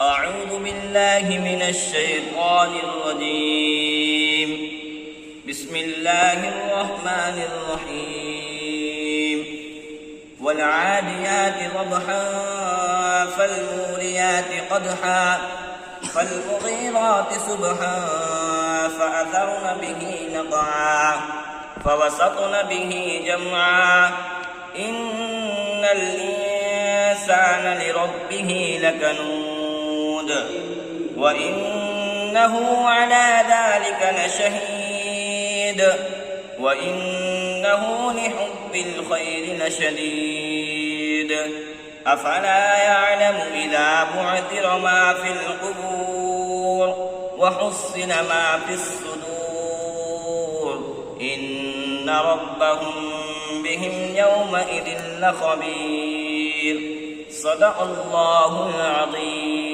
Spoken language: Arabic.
أعوذ بالله من الشيطان الرجيم. بسم الله الرحمن الرحيم. والعاديات ضبحا فالموريات قدحا فالمغيرات سبحا فأثرن به نقعا فوسطن به جمعا إن الإنسان لربه لكنود وإنه على ذلك لشهيد وإنه لحب الخير لشديد أفلا يعلم إذا بعثر ما في القبور وحصل ما في الصدور إن ربهم بهم يومئذ لخبير. صدق الله العظيم.